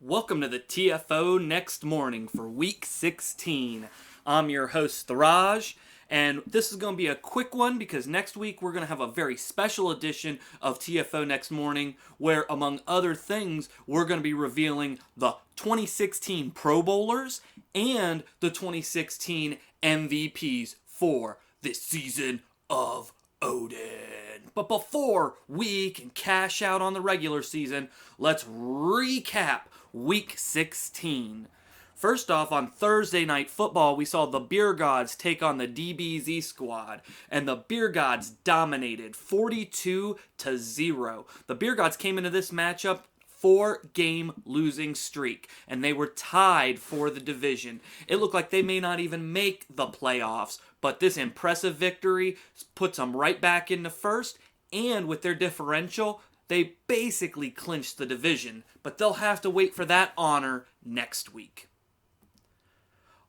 Welcome to the TFO next morning for week 16. I'm your host, TheRaja, and this is going to be a quick one because next week we're going to have a very special edition of TFO next morning where, among other things, we're going to be revealing the 2016 Pro Bowlers and the 2016 MVPs for this season of Odin. But before we can cash out on the regular season, let's recap Week 16. First off, on Thursday Night Football, we saw the Beer Gods take on the DBZ squad, and the Beer Gods dominated 42-0. The Beer Gods came into this matchup 4-game losing streak, and they were tied for the division. It looked like they may not even make the playoffs, but this impressive victory puts them right back into first, and with their differential, they basically clinched the division, but they'll have to wait for that honor next week.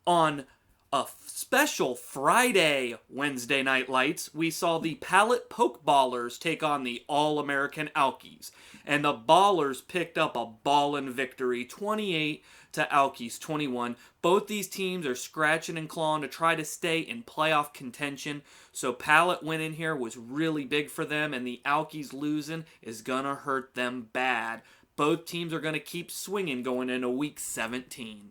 On a special Friday Wednesday Night Lights, we saw the Pallet Poke Ballers take on the All-American Alkies, and the Ballers picked up a ballin' victory, 28 to Alkies 21. Both these teams are scratching and clawing to try to stay in playoff contention, so Pallet winning here was really big for them, and the Alkies losing is gonna hurt them bad. Both teams are gonna keep swinging going into week 17.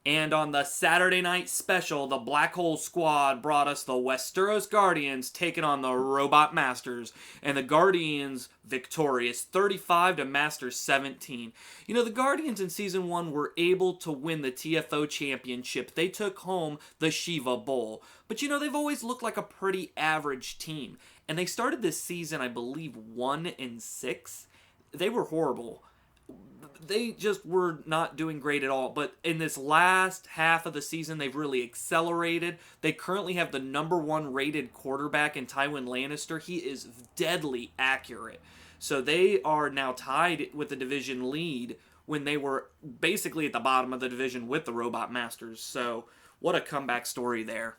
And on the Saturday night special, the Black Hole Squad brought us the Westeros Guardians taking on the Robot Masters. And the Guardians victorious, 35 to Masters 17. You know, the Guardians in Season 1 were able to win the TFO Championship. They took home the Shiva Bowl. But you know, they've always looked like a pretty average team. And they started this season, I believe, 1-6. They were horrible. They just were not doing great at all. But in this last half of the season, they've really accelerated. They currently have the number 1 rated quarterback in Tywin Lannister. He is deadly accurate. So they are now tied with the division lead when they were basically at the bottom of the division with the Robot Masters. So what a comeback story there.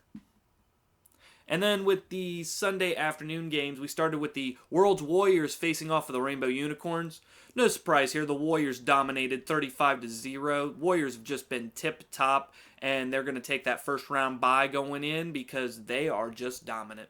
And then with the Sunday afternoon games, we started with the World's Warriors facing off with the Rainbow Unicorns. No surprise here, the Warriors dominated 35-0. Warriors have just been tip-top, and they're going to take that first round bye going in because they are just dominant.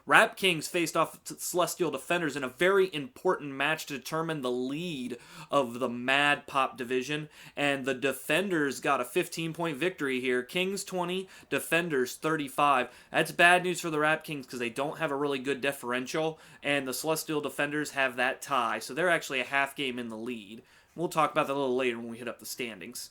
Rap Kings faced off Celestial Defenders in a very important match to determine the lead of the Mad Pop division, and the Defenders got a 15-point victory here. Kings 20, Defenders 35. That's bad news for the Rap Kings because they don't have a really good differential, and the Celestial Defenders have that tie, so they're actually a half game in the lead. We'll talk about that a little later when we hit up the standings.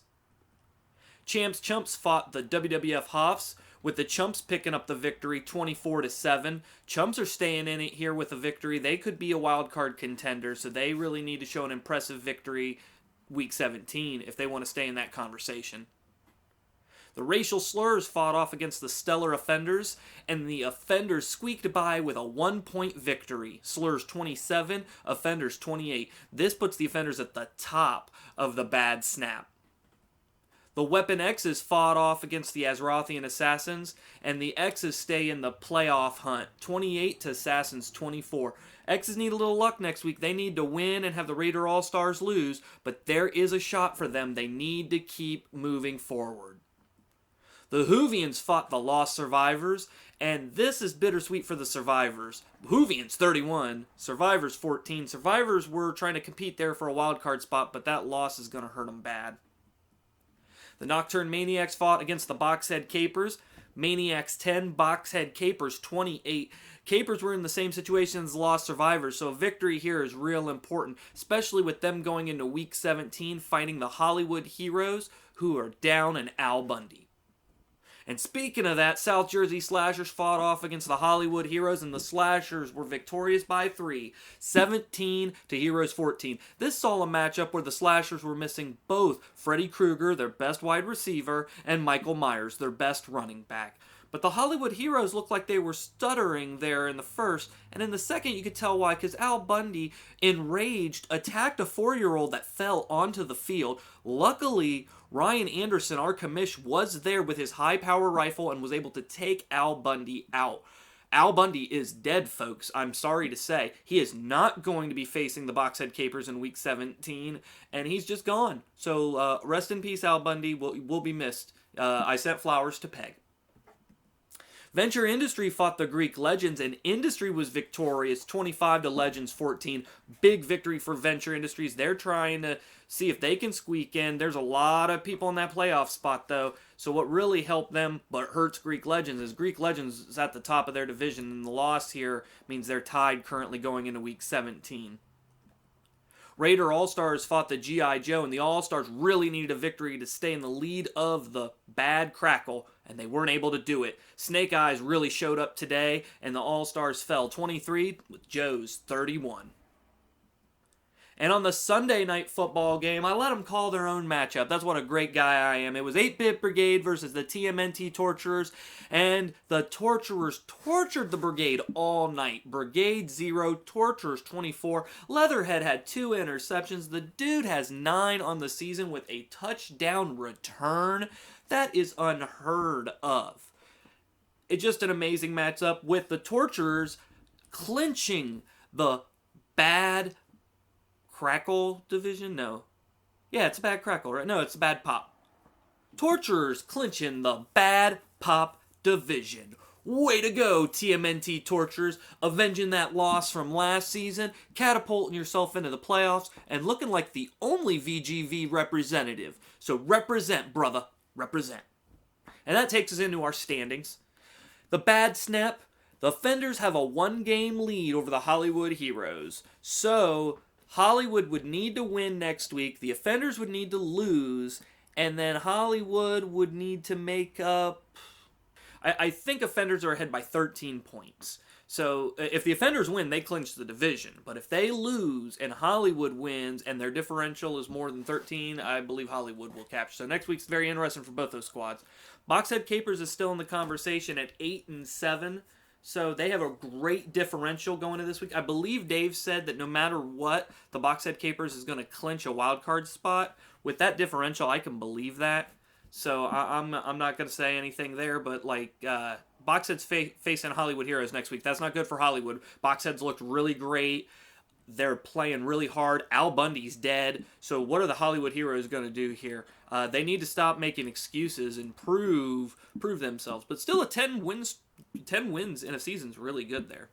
Champs Chumps fought the WWF Hoffs, with the Chumps picking up the victory 24-7. Chumps are staying in it here with a victory. They could be a wild card contender, so they really need to show an impressive victory week 17 if they want to stay in that conversation. The Racial Slurs fought off against the Stellar Offenders, and the Offenders squeaked by with a 1-point victory. Slurs 27, Offenders 28. This puts the Offenders at the top of the bad snap. The Weapon X's fought off against the Azerothian Assassins, and the X's stay in the playoff hunt, 28 to Assassins 24. X's need a little luck next week. They need to win and have the Raider All-Stars lose, but there is a shot for them. They need to keep moving forward. The Whovians fought the Lost Survivors, and this is bittersweet for the Survivors. Whovians 31, Survivors 14. Survivors were trying to compete there for a wild card spot, but that loss is going to hurt them bad. The Nocturne Maniacs fought against the Boxhead Capers. Maniacs 10, Boxhead Capers 28. Capers were in the same situation as the Lost Survivors, so a victory here is real important, especially with them going into Week 17 fighting the Hollywood Heroes, who are down in Al Bundy. And speaking of that, South Jersey Slashers fought off against the Hollywood Heroes, and the Slashers were victorious by 3, 17 to Heroes 14. This saw a matchup where the Slashers were missing both Freddy Krueger, their best wide receiver, and Michael Myers, their best running back. But the Hollywood Heroes looked like they were stuttering there in the first, and in the second you could tell why, because Al Bundy, enraged, attacked a 4-year-old that fell onto the field. Luckily, Ryan Anderson, our commish, was there with his high-power rifle and was able to take Al Bundy out. Al Bundy is dead, folks. I'm sorry to say. He is not going to be facing the Boxhead Capers in Week 17, and he's just gone. So rest in peace, Al Bundy. Will be missed. I sent flowers to Peg. Venture Industry fought the Greek Legends, and Industry was victorious, 25 to Legends 14. Big victory for Venture Industries. They're trying to see if they can squeak in. There's a lot of people in that playoff spot, though. So what really helped them, but hurts Greek Legends, is Greek Legends is at the top of their division, and the loss here means they're tied currently going into Week 17. Raider All-Stars fought the G.I. Joe, and the All-Stars really needed a victory to stay in the lead of the Bad Crackle, and they weren't able to do it. Snake Eyes really showed up today, and the All-Stars fell 23 with Joe's 31. And on the Sunday night football game, I let them call their own matchup. That's what a great guy I am. It was 8-Bit Brigade versus the TMNT Torturers, and the Torturers tortured the Brigade all night. Brigade 0, Torturers 24. Leatherhead had 2 interceptions. The dude has 9 on the season with a touchdown return. That is unheard of. It's just an amazing matchup with the Torturers clinching the Bad Crackle division? No. Yeah, it's a Bad Crackle, right? No, it's a Bad Pop. Torturers clinching the Bad Pop division. Way to go, TMNT Torturers, avenging that loss from last season, catapulting yourself into the playoffs, and looking like the only VGV representative. So represent, brother. Represent. And that takes us into our standings. The Bad Snap, the Fenders have a 1-game lead over the Hollywood Heroes. So Hollywood would need to win next week, the Offenders would need to lose, and then Hollywood would need to make up... I think Offenders are ahead by 13 points. So if the Offenders win, they clinch the division. But if they lose and Hollywood wins and their differential is more than 13, I believe Hollywood will capture. So next week's very interesting for both those squads. Boxhead Capers is still in the conversation at 8-7. So they have a great differential going into this week. I believe Dave said that no matter what, the Boxhead Capers is going to clinch a wild card spot. With that differential, I can believe that. So I'm not going to say anything there, but like Boxhead's facing Hollywood Heroes next week. That's not good for Hollywood. Boxhead's looked really great. They're playing really hard. Al Bundy's dead. So what are the Hollywood Heroes going to do here? They need to stop making excuses and prove themselves. But still, 10 wins in a season is really good there.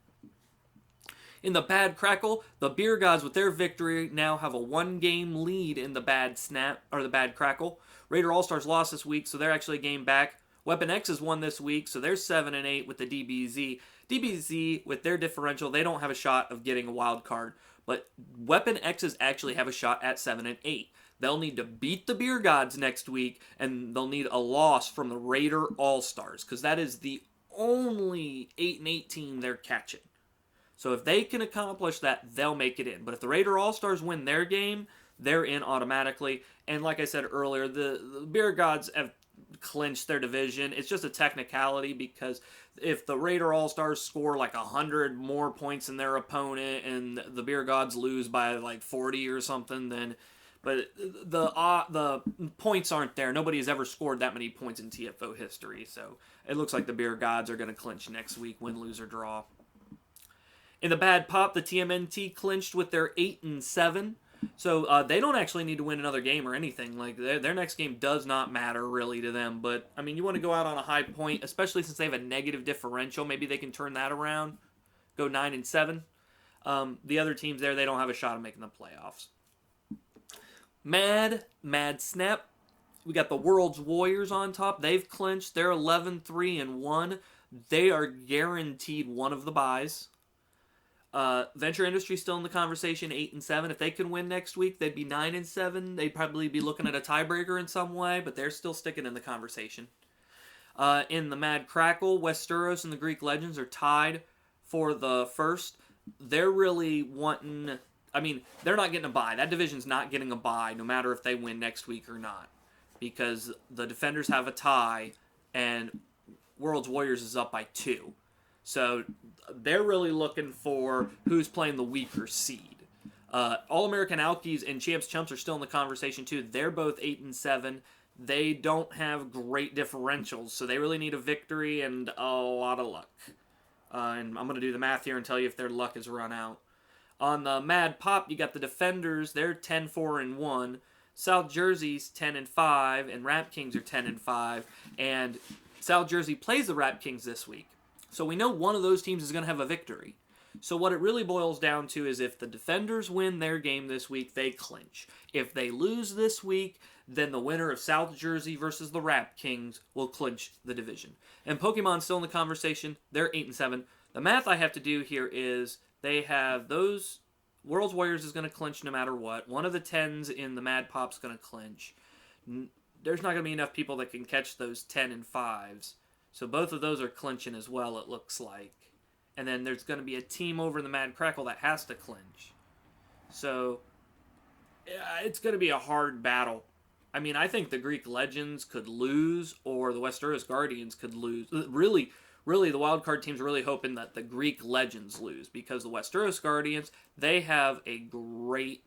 In the Bad Crackle, the Beer Gods with their victory now have a 1-game lead in the Bad Snap or the Bad Crackle. Raider All-Stars lost this week, so they're actually a game back. Weapon X has won this week, so they're 7-8 with the DBZ. DBZ, with their differential, they don't have a shot of getting a wild card, but Weapon X's actually have a shot at 7-8. They'll need to beat the Beer Gods next week, and they'll need a loss from the Raider All-Stars, because that is the only 8-8 team they're catching. So if they can accomplish that, they'll make it in. But if the Raider All-Stars win their game, they're in automatically. And like I said earlier, the Beer Gods have clinched their division. It's just a technicality because if the Raider All-Stars score like 100 more points than their opponent and the Beer Gods lose by like 40 or something, then... But the points aren't there. Nobody has ever scored that many points in TFO history. So it looks like the Beer Gods are going to clinch next week, win, lose, or draw. In the Bad Pop, the TMNT clinched with their 8-7. So they don't actually need to win another game or anything. Like their next game does not matter really to them. But I mean, you want to go out on a high point, especially since they have a negative differential. Maybe they can turn that around, go 9-7. The other teams there, they don't have a shot of making the playoffs. Mad Snap. We got the World's Warriors on top. They've clinched. They're 11-3-1. They are guaranteed one of the buys. Venture Industry still in the conversation, 8-7. If they can win next week, they'd be 9-7. They'd probably be looking at a tiebreaker in some way, but they're still sticking in the conversation. In the Mad Crackle, Westeros and the Greek Legends are tied for the first. They're really wanting... I mean, they're not getting a bye. That division's not getting a bye, no matter if they win next week or not. Because the Defenders have a tie, and World's Warriors is up by 2. So they're really looking for who's playing the weaker seed. All-American Alkies and Champs Chumps are still in the conversation, too. They're both 8-7. They don't have great differentials, so they really need a victory and a lot of luck. And I'm going to do the math here and tell you if their luck has run out. On the Mad Pop, you got the Defenders. They're 10-4-1. South Jersey's 10-5, and Rap Kings are 10-5. And South Jersey plays the Rap Kings this week. So we know one of those teams is going to have a victory. So what it really boils down to is if the Defenders win their game this week, they clinch. If they lose this week, then the winner of South Jersey versus the Rap Kings will clinch the division. And Pokemon's still in the conversation. They're 8-7. The math I have to do here is they have those. World's Warriors is going to clinch no matter what. One of the 10s in the Mad Pop's going to clinch. There's not going to be enough people that can catch those 10 and 5s. So both of those are clinching as well, it looks like. And then there's going to be a team over in the Mad Crackle that has to clinch. So it's going to be a hard battle. I mean, I think the Greek Legends could lose, or the Westeros Guardians could lose. Really, the wildcard team's really hoping that the Greek Legends lose, because the Westeros Guardians, they have a great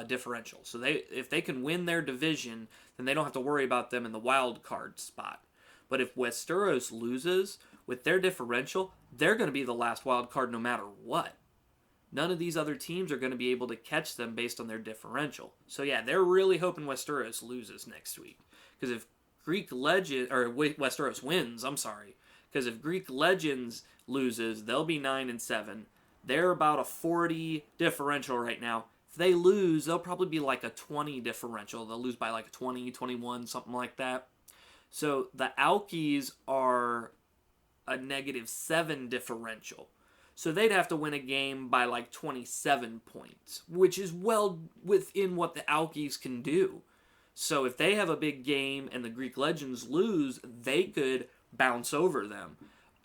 differential. So if they can win their division, then they don't have to worry about them in the wild card spot. But if Westeros loses with their differential, they're going to be the last wild card no matter what. None of these other teams are going to be able to catch them based on their differential. So yeah, they're really hoping Westeros loses next week. Because if Westeros wins, because if Greek Legends loses, they'll be 9-7. They're about a 40 differential right now. If they lose, they'll probably be like a 20 differential. They'll lose by like a 20, 21, something like that. So the Alkies are a -7 differential. So they'd have to win a game by like 27 points, which is well within what the Alkies can do. So if they have a big game and the Greek Legends lose, they could bounce over them.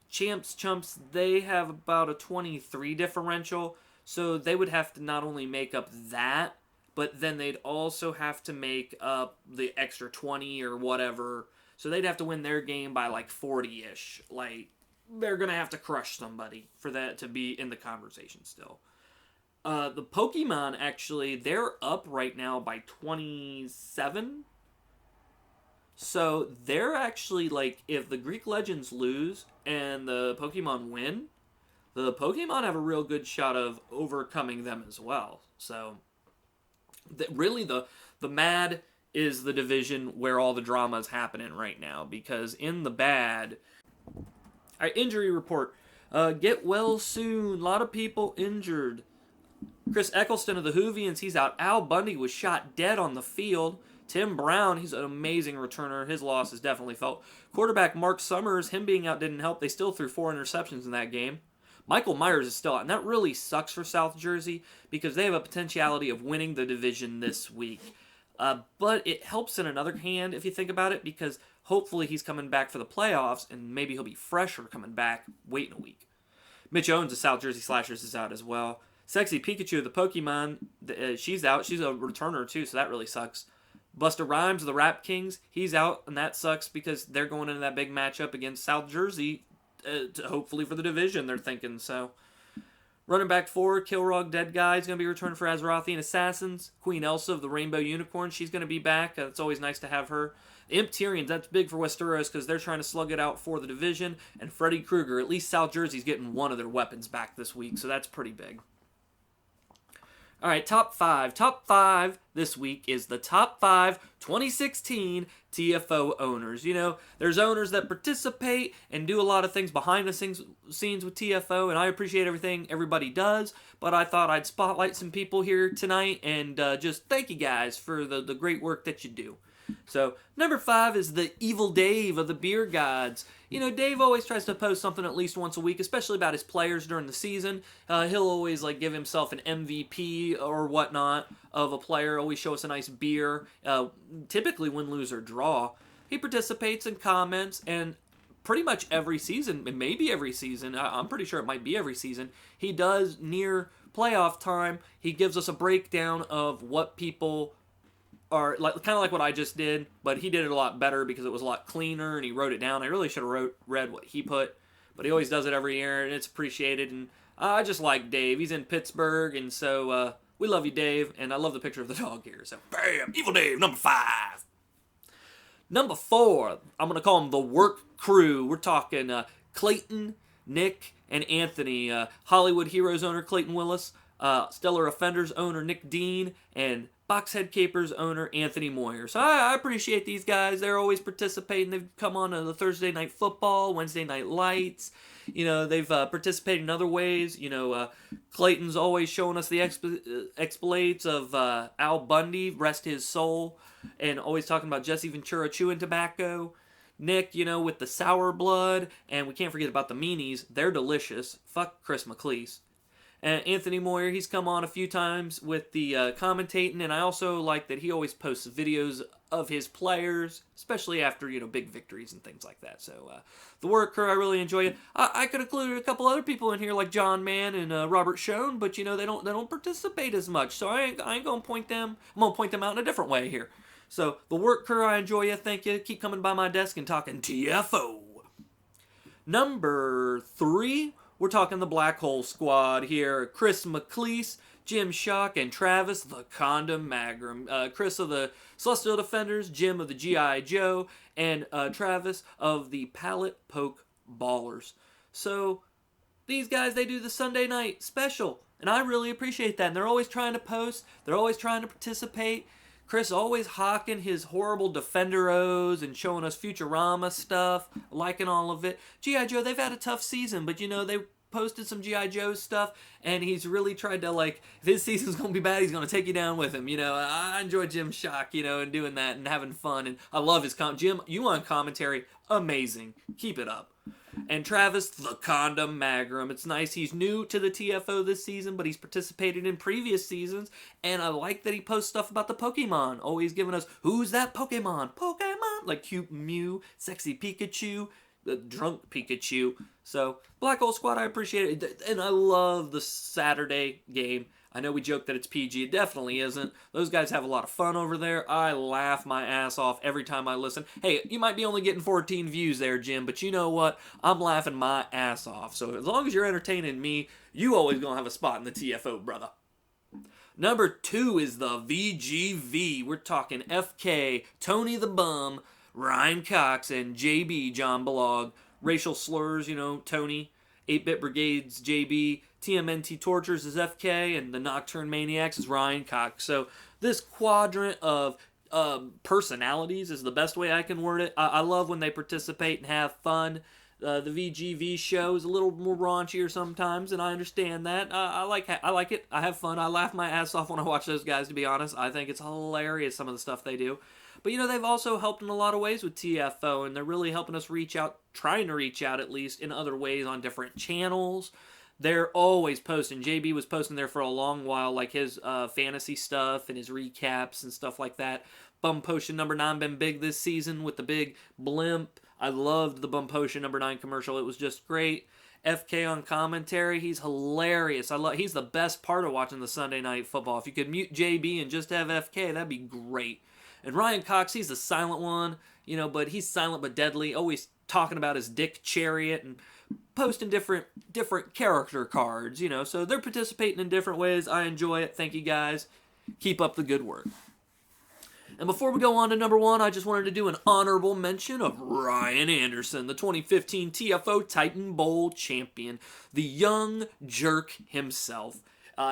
Chumps, they have about a 23 differential, so they would have to not only make up that, but then they'd also have to make up the extra 20 or whatever. So they'd have to win their game by like 40-ish. Like, they're going to have to crush somebody for that to be in the conversation still. The Pokemon, actually, they're up right now by 27. So they're actually, like, if the Greek Legends lose and the Pokemon win, the Pokemon have a real good shot of overcoming them as well. So, really, the Mad is the division where all the drama is happening right now. Because in the Bad... All right, injury report. Get well soon. A lot of people injured. Chris Eccleston of the Hoovians, he's out. Al Bundy was shot dead on the field. Tim Brown, he's an amazing returner. His loss is definitely felt. Quarterback Mark Summers, him being out didn't help. They still threw 4 interceptions in that game. Michael Myers is still out, and that really sucks for South Jersey because they have a potentiality of winning the division this week. But it helps in another hand if you think about it, because hopefully he's coming back for the playoffs, and maybe he'll be fresher coming back waiting a week. Mitch Owens of South Jersey Slashers is out as well. Sexy Pikachu of the Pokemon, she's out. She's a returner too, so that really sucks. Busta Rhymes of the Rap Kings, he's out, and that sucks because they're going into that big matchup against South Jersey, hopefully for the division, they're thinking. So, running back 4, Kilrog Dead Guy is going to be returning for Azerothian Assassins. Queen Elsa of the Rainbow Unicorn, she's going to be back. It's always nice to have her. Imp Tyrians, that's big for Westeros because they're trying to slug it out for the division. And Freddy Krueger, at least South Jersey's getting one of their weapons back this week, so that's pretty big. All right, top 5. Top 5 this week is the top 5 2016 TFO owners. You know, there's owners that participate and do a lot of things behind the scenes with TFO, and I appreciate everything everybody does, but I thought I'd spotlight some people here tonight and just thank you guys for the great work that you do. So, number 5 is the Evil Dave of the Beer Gods. You know, Dave always tries to post something at least once a week, especially about his players during the season. He'll always give himself an MVP or whatnot of a player, always show us a nice beer, typically win, lose, or draw. He participates and comments, and pretty much every season, maybe every season, I'm pretty sure it might be every season, he does near playoff time, he gives us a breakdown of what people are kind of like what I just did, but he did it a lot better because it was a lot cleaner and he wrote it down. I really should have read what he put, but he always does it every year and it's appreciated. And I just like Dave. He's in Pittsburgh, and so we love you, Dave. And I love the picture of the dog here. So bam, Evil Dave, number 5. Number 4, I'm gonna call him the Work Crew. We're talking Clayton, Nick, and Anthony, Hollywood Heroes owner Clayton Willis, Stellar Offenders owner Nick Dean, and Boxhead Capers owner Anthony Moyer. So I appreciate these guys. They're always participating. They've come on to the Thursday Night Football, Wednesday Night Lights. They've participated in other ways. Clayton's always showing us the exploits of Al Bundy, rest his soul, and always talking about Jesse Ventura chewing tobacco. Nick, with the sour blood, and we can't forget about the meanies. They're delicious. Fuck Chris McLeese. And Anthony Moyer, he's come on a few times with the commentating, and I also like that he always posts videos of his players, especially after, big victories and things like that. So, the work crew, I really enjoy it. I could include a couple other people in here, like John Mann and Robert Schoen, but, they don't participate as much, so I ain't gonna point them, I'm gonna point them out in a different way here. So, the work crew, I enjoy you, thank you, keep coming by my desk and talking TFO. Number 3, we're talking the Black Hole Squad here. Chris McLeese, Jim Schock, and Travis the Condom Magrum. Chris of the Celestial Defenders, Jim of the G.I. Joe, and Travis of the Pallet Poke Ballers. So, these guys, they do the Sunday night special, and I really appreciate that. And they're always trying to post, they're always trying to participate. Chris always hawking his horrible Defenderos and showing us Futurama stuff, liking all of it. G.I. Joe, they've had a tough season, but they posted some G.I. Joe stuff, and he's really tried to, if his season's going to be bad, he's going to take you down with him. I enjoy Jim Schock, and doing that and having fun, and I love his Jim, you on commentary, amazing. Keep it up. And Travis, the Condom Magrum. It's nice. He's new to the TFO this season, but he's participated in previous seasons. And I like that he posts stuff about the Pokemon. Always giving us, who's that Pokemon? Pokemon! Like cute Mew, sexy Pikachu, the drunk Pikachu. So, Black Hole Squad, I appreciate it. And I love the Saturday game. I know we joke that it's PG. It definitely isn't. Those guys have a lot of fun over there. I laugh my ass off every time I listen. Hey, you might be only getting 14 views there, Jim, but you know what? I'm laughing my ass off. So as long as you're entertaining me, you always gonna have a spot in the TFO, brother. Number 2 is the VGV. We're talking FK, Tony the Bum, Ryan Cox, and JB, John Balog. Racial slurs, Tony. 8-Bit Brigades, JB. TMNT Tortures is FK, and the Nocturne Maniacs is Ryan Cox. So this quadrant of personalities is the best way I can word it. I love when they participate and have fun. The VGV show is a little more raunchier sometimes, and I understand that. I like it. I have fun. I laugh my ass off when I watch those guys, to be honest. I think it's hilarious, some of the stuff they do. But, they've also helped in a lot of ways with TFO, and they're really helping us reach out, trying to reach out at least in other ways on different channels. They're always posting. JB was posting there for a long while, like his fantasy stuff and his recaps and stuff like that. Bum Potion number 9 been big this season with the big blimp. I loved the Bum Potion number 9 commercial. It was just great. FK on commentary, he's hilarious. He's the best part of watching the Sunday Night Football. If you could mute JB and just have FK, that'd be great. And Ryan Cox, he's the silent one, but he's silent but deadly, always talking about his dick chariot and posting different character cards, so they're participating in different ways. I enjoy it. Thank you guys. Keep up the good work. And before we go on to number 1, I just wanted to do an honorable mention of Ryan Anderson, the 2015 TFO Titan Bowl champion, the young jerk himself.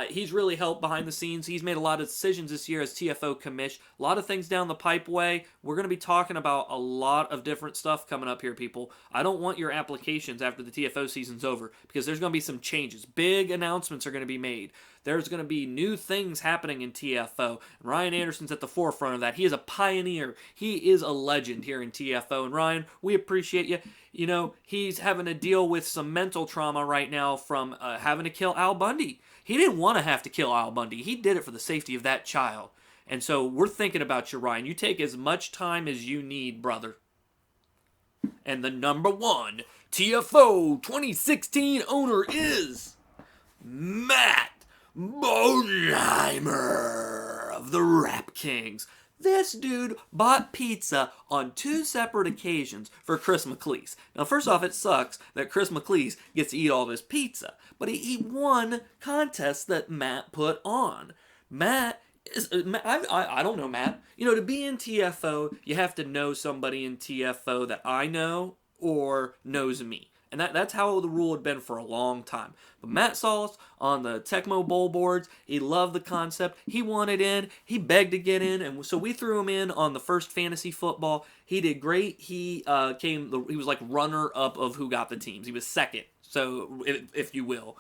He's really helped behind the scenes. He's made a lot of decisions this year as TFO commish. A lot of things down the pipeway. We're going to be talking about a lot of different stuff coming up here, people. I don't want your applications after the TFO season's over because there's going to be some changes. Big announcements are going to be made. There's going to be new things happening in TFO. Ryan Anderson's at the forefront of that. He is a pioneer. He is a legend here in TFO. And Ryan, we appreciate you. He's having to deal with some mental trauma right now from having to kill Al Bundy. He didn't want to have to kill Al Bundy. He did it for the safety of that child. And so we're thinking about you, Ryan. You take as much time as you need, brother. And the number 1 TFO 2016 owner is Matt Bodenheimer of the Rap Kings. This dude bought pizza on 2 separate occasions for Chris McLeese. Now, first off, it sucks that Chris McLeese gets to eat all this pizza. But he won contests that Matt put on. Matt is... I don't know Matt. To be in TFO, you have to know somebody in TFO that I know or knows me. And that's how the rule had been for a long time. But Matt saw us on the Tecmo Bowl boards. He loved the concept. He wanted in. He begged to get in. And so we threw him in on the first fantasy football. He did great. He he was like runner-up of who got the teams. He was second, so if you will.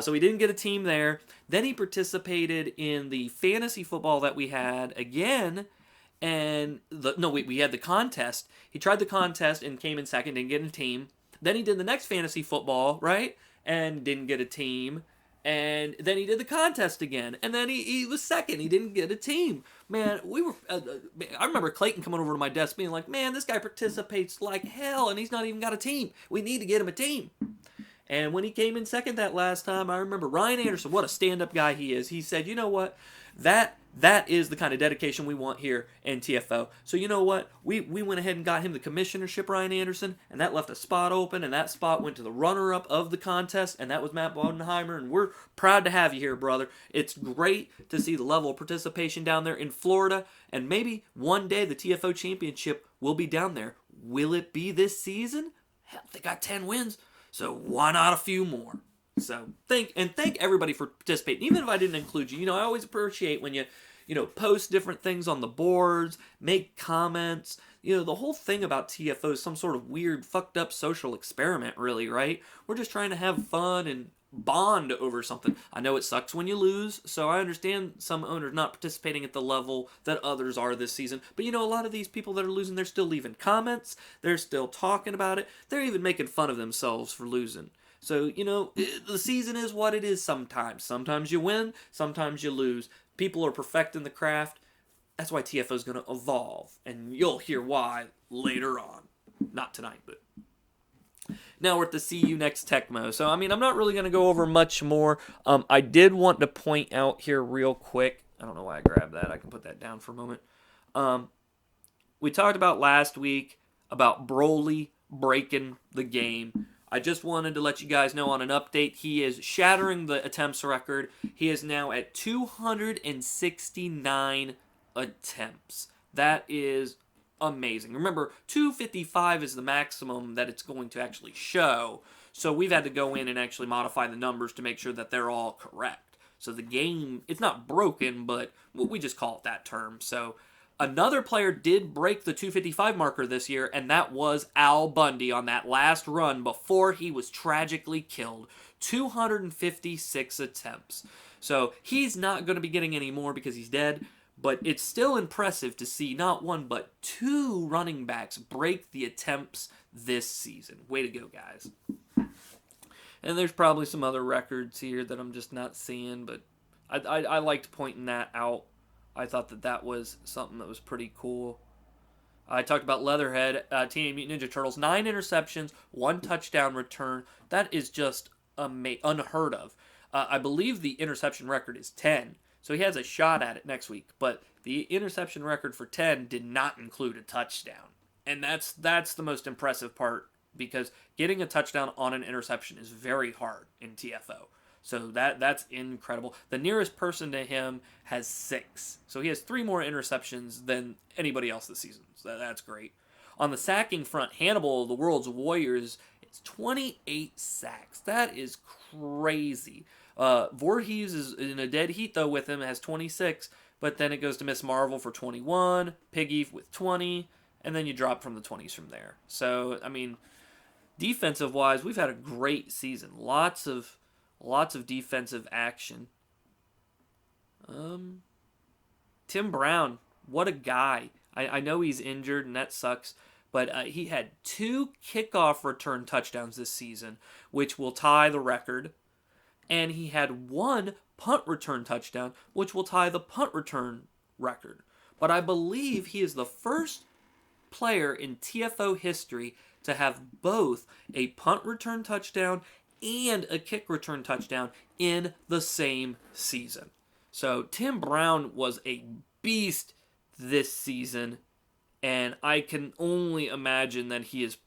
So he didn't get a team there. Then he participated in the fantasy football that we had again. And we had the contest. He tried the contest and came in second, didn't get a team. Then he did the next fantasy football, right? And didn't get a team. And then he did the contest again. And then he was second. He didn't get a team. Man, I remember Clayton coming over to my desk being like, man, this guy participates like hell and he's not even got a team. We need to get him a team. And when he came in second that last time, I remember Ryan Anderson, what a stand-up guy he is. He said, you know what? That is the kind of dedication we want here in TFO. So you know what? We went ahead and got him the commissionership, Ryan Anderson, and that left a spot open, and that spot went to the runner-up of the contest, and that was Matt Bodenheimer, and we're proud to have you here, brother. It's great to see the level of participation down there in Florida, and maybe one day the TFO championship will be down there. Will it be this season? Hell, they got 10 wins, so why not a few more? So thank everybody for participating. Even if I didn't include you, I always appreciate when you post different things on the boards, make comments. The whole thing about TFO is some sort of weird, fucked up social experiment, really, right? We're just trying to have fun and bond over something. I know it sucks when you lose, so I understand some owners not participating at the level that others are this season. But a lot of these people that are losing, they're still leaving comments. They're still talking about it. They're even making fun of themselves for losing. So, the season is what it is sometimes. Sometimes you win, sometimes you lose. People are perfecting the craft. That's why TFO is going to evolve. And you'll hear why later on. Not tonight, but... Now we're at the See You Next Tecmo. So, I'm not really going to go over much more. I did want to point out here real quick. I don't know why I grabbed that. I can put that down for a moment. We talked about last week about Broly breaking the game. I just wanted to let you guys know on an update, he is shattering the attempts record. He is now at 269 attempts. That is amazing. Remember, 255 is the maximum that it's going to actually show. So we've had to go in and actually modify the numbers to make sure that they're all correct. So the game, it's not broken, but we just call it that term. So another player did break the 255 marker this year, and that was Al Bundy on that last run before he was tragically killed. 256 attempts. So he's not going to be getting any more because he's dead, but it's still impressive to see not one but two running backs break the attempts this season. Way to go, guys. And there's probably some other records here that I'm just not seeing, but I liked pointing that out. I thought that was something that was pretty cool. I talked about Leatherhead, Teenage Mutant Ninja Turtles, 9 interceptions, 1 touchdown return. That is just unheard of. I believe the interception record is 10, so he has a shot at it next week. But the interception record for 10 did not include a touchdown. And that's the most impressive part, because getting a touchdown on an interception is very hard in TFO. So that's incredible. The nearest person to him has 6. So he has 3 more interceptions than anybody else this season. So that's great. On the sacking front, Hannibal, the world's warriors, it's 28 sacks. That is crazy. Voorhees is in a dead heat, though, with him, has 26. But then it goes to Miss Marvel for 21, Piggy with 20, and then you drop from the 20s from there. So, defensive-wise, we've had a great season. Lots of defensive action. Tim Brown, what a guy. I know he's injured, and that sucks, but he had 2 kickoff return touchdowns this season, which will tie the record, and he had 1 punt return touchdown, which will tie the punt return record. But I believe he is the first player in TFO history to have both a punt return touchdown and a kick return touchdown in the same season. So Tim Brown was a beast this season, and I can only imagine that he is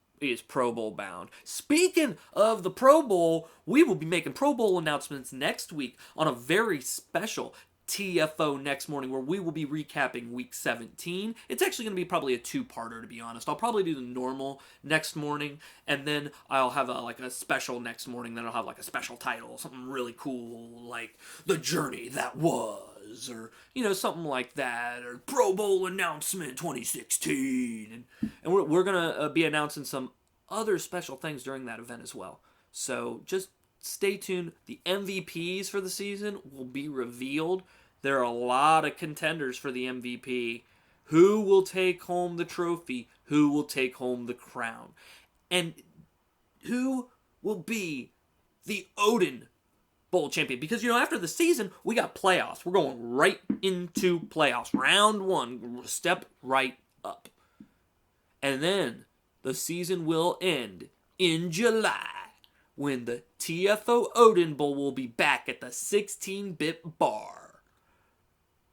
Pro Bowl bound. Speaking of the Pro Bowl, we will be making Pro Bowl announcements next week on a very special TFO next morning, where we will be recapping week 17. It's actually going to be probably a two-parter, to be honest. I'll probably do the normal next morning, and then I'll have a special next morning. Then I'll have like a special title, something really cool, like The Journey That Was, or something like that, or Pro Bowl announcement 2016, and we're gonna be announcing some other special things during that event as well. So just stay tuned. The MVPs for the season will be revealed. There are a lot of contenders for the MVP. Who will take home the trophy? Who will take home the crown? And who will be the Odin Bowl champion? Because, after the season, we got playoffs. We're going right into playoffs. Round 1, step right up. And then the season will end in July, when the TFO Odin Bowl will be back at the 16-bit bar.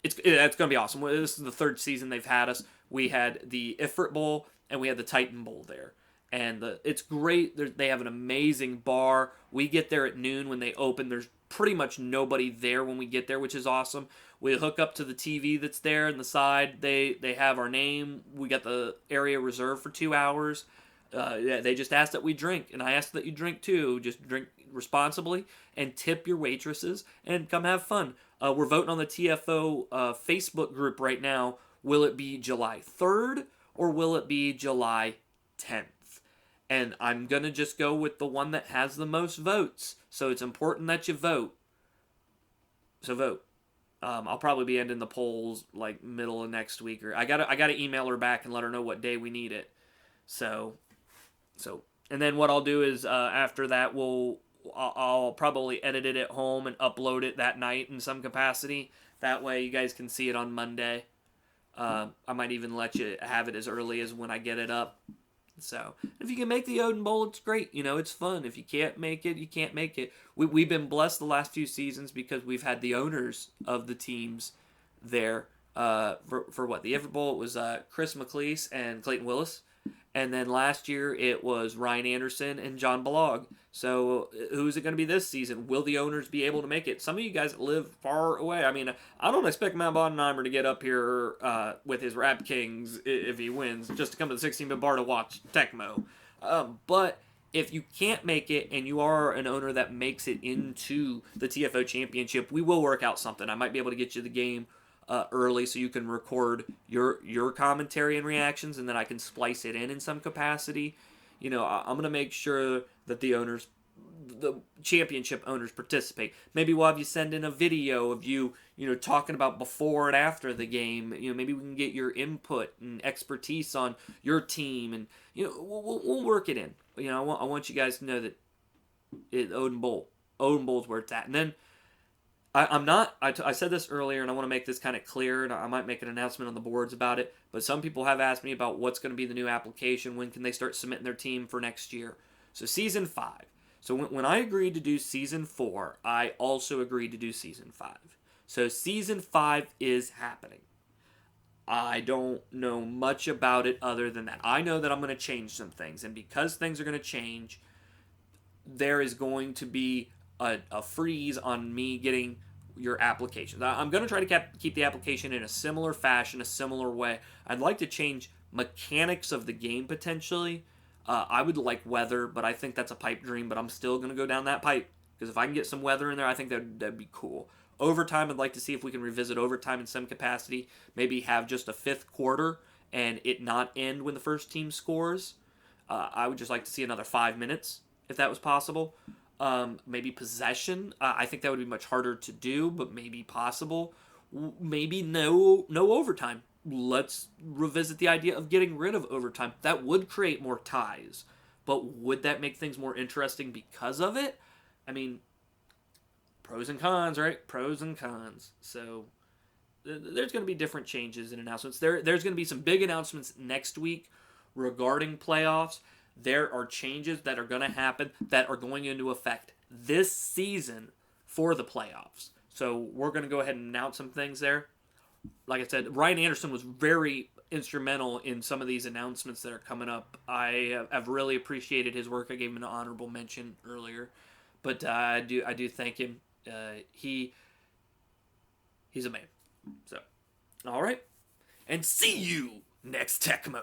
It's going to be awesome. This is the third season they've had us. We had the Ifrit Bowl, and we had the Titan Bowl there. And it's great. They have an amazing bar. We get there at noon when they open. There's pretty much nobody there when we get there, which is awesome. We hook up to the TV that's there on the side. They have our name. We got the area reserved for 2 hours. They just ask that we drink, and I ask that you drink too. Just drink responsibly and tip your waitresses and come have fun. We're voting on the TFO Facebook group right now. Will it be July 3rd or will it be July 10th? And I'm going to just go with the one that has the most votes. So it's important that you vote. So vote. I'll probably be ending the polls like middle of next week. Or I gotta email her back and let her know what day we need it. So, and then what I'll do is after that I'll probably edit it at home and upload it that night in some capacity. That way you guys can see it on Monday. I might even let you have it as early as when I get it up. So if you can make the Odin Bowl, it's great. It's fun. If you can't make it, you can't make it. We've been blessed the last few seasons because we've had the owners of the teams there. For what? The Everett Bowl, it was Chris McLeese and Clayton Willis. And then last year, it was Ryan Anderson and John Balog. So who's it going to be this season? Will the owners be able to make it? Some of you guys live far away. I mean, I don't expect Matt Bodenheimer to get up here with his Rap Kings if he wins, just to come to the 16-bit bar to watch Tecmo. But if you can't make it and you are an owner that makes it into the TFO Championship, we will work out something. I might be able to get you the game early so you can record your commentary and reactions, and then I can splice it in some capacity. I'm going to make sure that the championship owners participate. Maybe we'll have you send in a video of you talking about before and after the game. Maybe we can get your input and expertise on your team, and we'll work it in. I want you guys to know that Odin Bowl's where it's at. And then I said this earlier, and I want to make this kind of clear, and I might make an announcement on the boards about it, but some people have asked me about what's going to be the new application, when can they start submitting their team for next year. So Season 5. So when I agreed to do Season 4, I also agreed to do Season 5. So Season 5 is happening. I don't know much about it other than that. I know that I'm going to change some things, and because things are going to change, there is going to be a freeze on me getting your applications. I'm going to try to keep the application in a similar fashion, a similar way. I'd like to change mechanics of the game potentially. I would like weather, but I think that's a pipe dream, but I'm still going to go down that pipe, because if I can get some weather in there, I think that'd be cool. Overtime, I'd like to see if we can revisit overtime in some capacity. Maybe have just a fifth quarter and it not end when the first team scores. I would just like to see another 5 minutes, if that was possible. Maybe possession. I think that would be much harder to do, but maybe possible. Maybe no overtime. Let's revisit the idea of getting rid of overtime. That would create more ties, but would that make things more interesting because of it? I mean, pros and cons, right? Pros and cons. So there's going to be different changes and announcements. There's going to be some big announcements next week regarding playoffs. There are changes that are going to happen that are going into effect this season for the playoffs. So we're going to go ahead and announce some things there. Like I said, Ryan Anderson was very instrumental in some of these announcements that are coming up. I have really appreciated his work. I gave him an honorable mention earlier, but I do thank him. He He's a man. So, all right. And see you next Tecmo.